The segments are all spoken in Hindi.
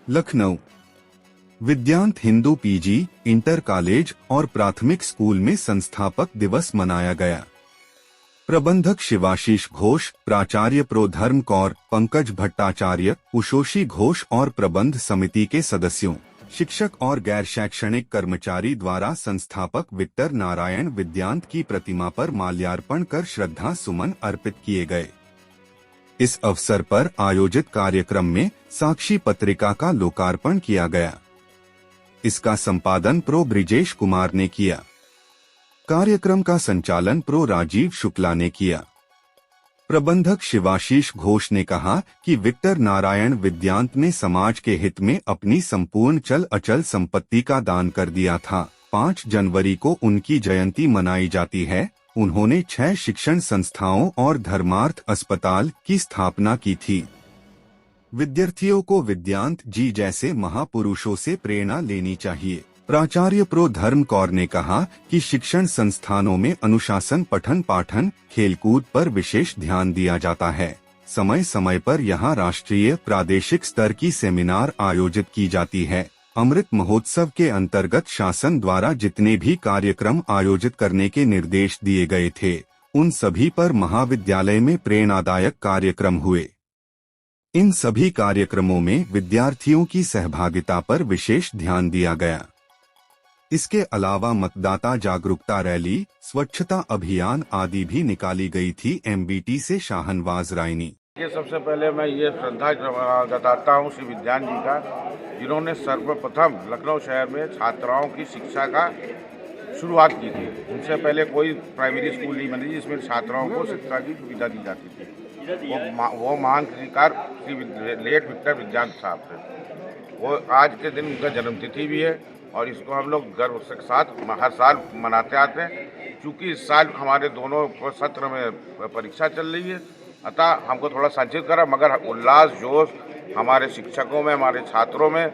Lucknow. Vidyant Hindu PG, inter college और प्राथमिक स्कूल में संस्थापक दिवस मनाया गया। प्रबंधक शिवाशीष घोष, प्राचार्य प्रो धर्म कौर, पंकज भट्टाचार्य, उषोशी घोष और प्रबंध समिति के सदस्यों, शिक्षक और गैर शैक्षणिक कर्मचारी द्वारा संस्थापक विक्टर नारायण विद्यांत की प्रतिमा पर माल्यार्पण कर श्रद्धा सुमन अर्पित किए गए। इस अवसर पर आयोजित कार्यक्रम में साक्षी पत्रिका का लोकार्पण किया गया। इसका संपादन प्रो ब्रिजेश कुमार ने किया। कार्यक्रम का संचालन प्रो राजीव शुक्ला ने किया। प्रबंधक शिवाशीष घोष ने कहा कि विक्टर नारायण विद्यांत ने समाज के हित में अपनी संपूर्ण चल अचल संपत्ति का दान कर दिया था। 5 जनवरी को उनकी जयंती मनाई जाती है। उन्होंने 6 शिक्षण संस्थाओं और धर्मार्थ अस्पताल की स्थापना की थी। विद्यार्थियों को विद्यांत जी जैसे महापुरुषों से प्रेरणा लेनी चाहिए। प्राचार्य प्रो धर्म कौर ने कहा कि शिक्षण संस्थानों में अनुशासन, पठन पाठन, खेलकूद पर विशेष ध्यान दिया जाता है। समय समय पर यहाँ राष्ट्रीय प्रादेशिक स्तर की सेमिनार आयोजित की जाती है। अमृत महोत्सव के अंतर्गत शासन द्वारा जितने भी कार्यक्रम आयोजित करने के निर्देश दिए गए थे, उन सभी पर महाविद्यालय में प्रेरणादायक कार्यक्रम हुए। इन सभी कार्यक्रमों में विद्यार्थियों की सहभागिता पर विशेष ध्यान दिया गया। इसके अलावा मतदाता जागरूकता रैली, स्वच्छता अभियान आदि भी निकाली गई थी। MBT से शाहनवाज रायनी। ये सबसे पहले मैं ये श्रद्धा जताता हूँ श्री विद्यांत जी का, जिन्होंने सर्वप्रथम लखनऊ शहर में छात्राओं की शिक्षा का शुरुआत की थी। उनसे पहले कोई प्राइमरी स्कूल नहीं बनी जिसमें छात्राओं को शिक्षा की सुविधा दी जाती थी। वो महान कृतिकार श्री लेट विक्टर विद्यांत साहब थे। वो आज के दिन उनका जन्मतिथि भी है और इसको हम लोग गर्व के साथ हर साल मनाते आते हैं। चूँकि इस साल हमारे दोनों सत्र में परीक्षा चल रही है, अतः हमको थोड़ा संचित करा, मगर उल्लास जोश हमारे शिक्षकों में, हमारे छात्रों में,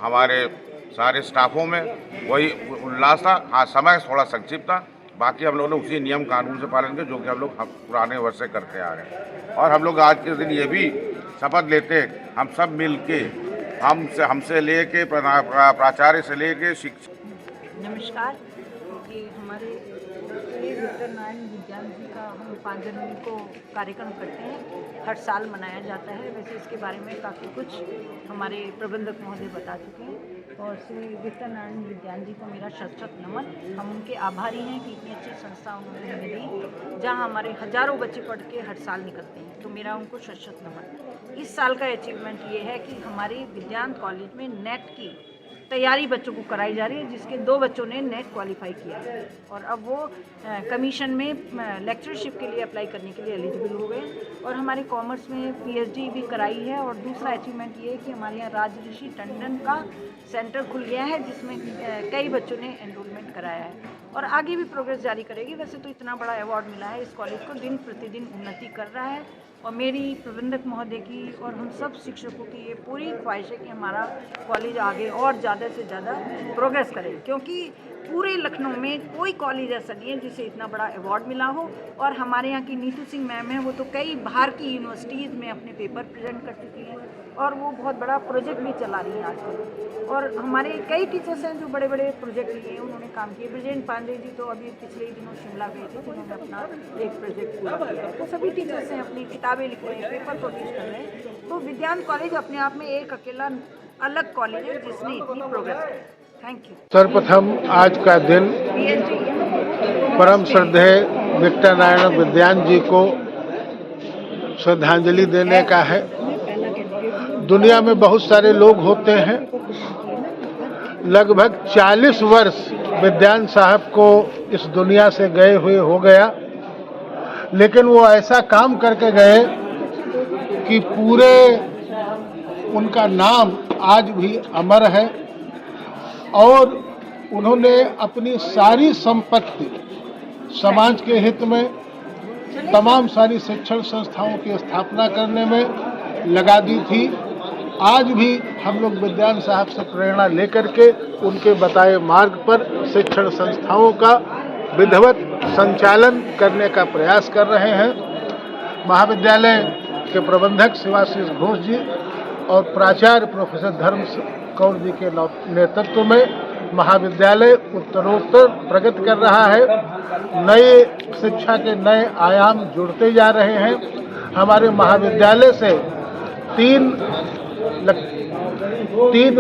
हमारे सारे स्टाफों में वही उल्लास था। हाँ, समय थोड़ा संक्षिप्त था, बाकी हम लोगों ने उसी नियम कानून से पालन किया जो कि हम लोग पुराने वर्ष से करते आ रहे हैं। और हम लोग आज के दिन ये भी शपथ लेते हैं, हम सब मिल के हमसे लेके प्राचार्य से लेके शिक्षक। नमस्कार। ये हमारे विक्टर नारायण विद्यांत जी का हम 5 जनवरी को कार्यक्रम करते हैं, हर साल मनाया जाता है। वैसे इसके बारे में काफ़ी कुछ हमारे प्रबंधक महोदय बता चुके हैं और श्री विक्टर नारायण विद्यांत जी को मेरा शत नमन। हम उनके आभारी हैं कि इतनी अच्छी संस्था उन्होंने हमें दी, जहां हमारे हजारों बच्चे पढ़ के हर साल निकलते हैं, तो मेरा उनको शत नमन। इस साल का अचीवमेंट ये है कि हमारे विद्यांत कॉलेज में नेट की तैयारी बच्चों को कराई जा रही है, जिसके 2 बच्चों ने नेट क्वालिफाई किया और अब वो कमीशन में लेक्चरशिप के लिए अप्लाई करने के लिए एलिजिबल हो गए। और हमारे कॉमर्स में PhD भी कराई है। और दूसरा अचीवमेंट ये है कि हमारे यहाँ राजऋषि टंडन का सेंटर खुल गया है, जिसमें कई बच्चों ने एनरोलमेंट कराया है और आगे भी प्रोग्रेस जारी करेगी। वैसे तो इतना बड़ा अवार्ड मिला है, इस कॉलेज को दिन प्रतिदिन उन्नति कर रहा है और मेरी प्रबंधक महोदय की और हम सब शिक्षकों की ये पूरी ख्वाहिश है कि हमारा कॉलेज आगे और ज़्यादा से ज़्यादा प्रोग्रेस करे, क्योंकि पूरे लखनऊ में कोई कॉलेज ऐसा नहीं है जिसे इतना बड़ा अवार्ड मिला हो। और हमारे यहाँ की नीतू सिंह मैम है, वो तो कई बाहर की यूनिवर्सिटीज़ में अपने पेपर प्रेजेंट कर चुकी हैं और वो बहुत बड़ा प्रोजेक्ट भी चला रही है आजकल। और हमारे कई टीचर्स हैं जो बड़े बड़े प्रोजेक्ट लिए, उन्होंने काम किए। ब्रिजेंद्र पांडे जी तो अभी पिछले ही दिनों शिमला गए थे, जिन्होंने अपना एक प्रोजेक्ट पूरा किया। तो सभी टीचर्स हैं, अपनी किताबें लिख रहे हैं, पेपर पब्लिश कर रहे हैं। तो विद्यांत कॉलेज अपने आप में एक अकेला अलग कॉलेज है जिसने इतनी प्रोग्रेस की। Thank you. सर्वप्रथम आज का दिन परम श्रद्धेय विक्टर नारायण विद्यांत जी को श्रद्धांजलि देने का है। दुनिया में बहुत सारे लोग होते हैं, लगभग 40 वर्ष विद्यांत साहब को इस दुनिया से गए हुए हो गया, लेकिन वो ऐसा काम करके गए कि पूरे उनका नाम आज भी अमर है। और उन्होंने अपनी सारी संपत्ति समाज के हित में, तमाम सारी शिक्षण संस्थाओं की स्थापना करने में लगा दी थी। आज भी हम लोग विद्यांत साहब से प्रेरणा लेकर के उनके बताए मार्ग पर शिक्षण संस्थाओं का विधिवत संचालन करने का प्रयास कर रहे हैं। महाविद्यालय के प्रबंधक शिवाशीष घोष जी और प्राचार्य प्रोफेसर धर्म कौर जी के नेतृत्व में महाविद्यालय उत्तरोत्तर प्रगति कर रहा है। नए शिक्षा के नए आयाम जुड़ते जा रहे हैं। हमारे महाविद्यालय से तीन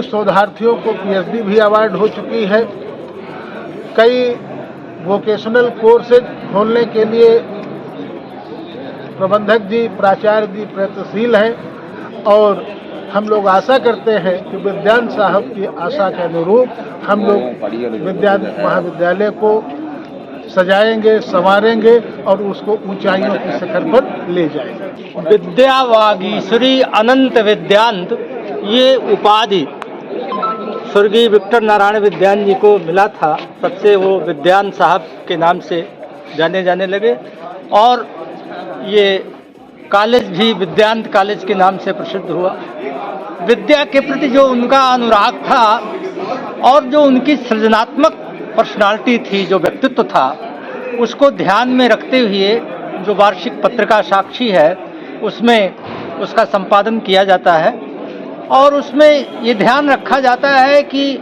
शोधार्थियों को पीएचडी भी अवार्ड हो चुकी है। कई वोकेशनल कोर्सेज खोलने के लिए प्रबंधक जी, प्राचार्य जी प्रयत्नशील हैं और हम लोग आशा करते हैं कि विद्यान साहब की आशा के अनुरूप हम लोग विद्यान महाविद्यालय को सजाएंगे, संवारेंगे और उसको ऊंचाइयों के शिखर पर ले जाएंगे। विद्या वागीश्वरी अनंत विद्यांत, ये उपाधि स्वर्गीय विक्टर नारायण विद्यान जी को मिला था। तब से वो विद्यान साहब के नाम से जाने जाने लगे और ये कॉलेज भी विद्यांत कॉलेज के नाम से प्रसिद्ध हुआ। विद्या के प्रति जो उनका अनुराग था और जो उनकी सृजनात्मक पर्सनालिटी थी, जो व्यक्तित्व था, उसको ध्यान में रखते हुए जो वार्षिक पत्रिका साक्षी है उसमें उसका संपादन किया जाता है और उसमें ये ध्यान रखा जाता है कि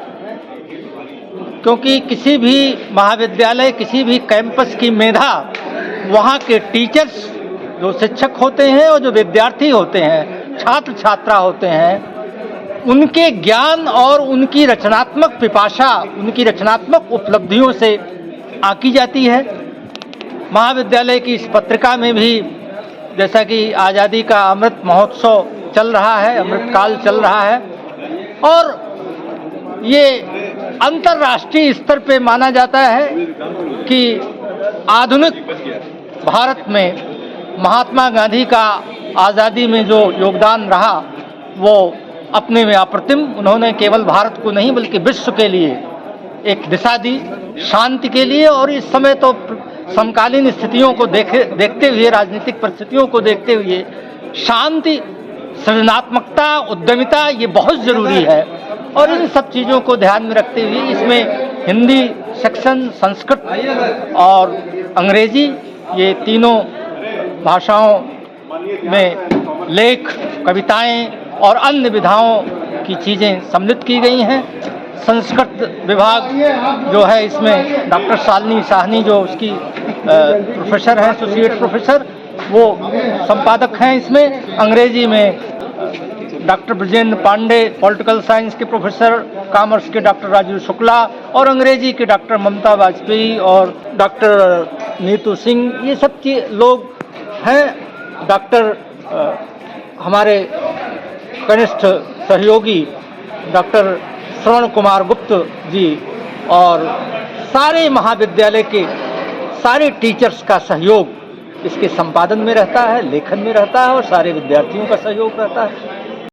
क्योंकि किसी भी महाविद्यालय, किसी भी कैंपस की मेधा वहाँ के टीचर्स जो शिक्षक होते हैं और जो विद्यार्थी होते हैं, छात्र छात्रा होते हैं, उनके ज्ञान और उनकी रचनात्मक पिपाशा, उनकी रचनात्मक उपलब्धियों से आंकी जाती है। महाविद्यालय की इस पत्रिका में भी जैसा कि आज़ादी का अमृत महोत्सव चल रहा है, अमृतकाल चल रहा है और ये अंतर्राष्ट्रीय स्तर पे माना जाता है कि आधुनिक भारत में महात्मा गांधी का आज़ादी में जो योगदान रहा वो अपने में अप्रतिम। उन्होंने केवल भारत को नहीं बल्कि विश्व के लिए एक दिशा दी, शांति के लिए। और इस समय तो समकालीन स्थितियों को देखते हुए, राजनीतिक परिस्थितियों को देखते हुए शांति, सृजनात्मकता, उद्यमिता ये बहुत ज़रूरी है। और इन सब चीज़ों को ध्यान में रखते हुए इसमें हिंदी सेक्शन, संस्कृत और अंग्रेजी, ये तीनों भाषाओं में लेख, कविताएं और अन्य विधाओं की चीज़ें सम्मिलित की गई हैं। संस्कृत विभाग जो है इसमें डॉक्टर शालिनी साहनी जो उसकी प्रोफेसर हैं, एसोसिएट प्रोफेसर, वो संपादक हैं इसमें। अंग्रेजी में doctor Brajendra Pandey, political science के प्रोफेसर, कॉमर्स के डॉक्टर राजीव शुक्ला और अंग्रेजी के डॉक्टर ममता वाजपेयी और डॉक्टर नीतू सिंह, ये सब लोग हैं। डॉक्टर हमारे कनिष्ठ सहयोगी डॉक्टर श्रवण कुमार गुप्त जी और सारे महाविद्यालय के सारे टीचर्स का सहयोग इसके संपादन में रहता है, लेखन में रहता है और सारे विद्यार्थियों का सहयोग रहता है।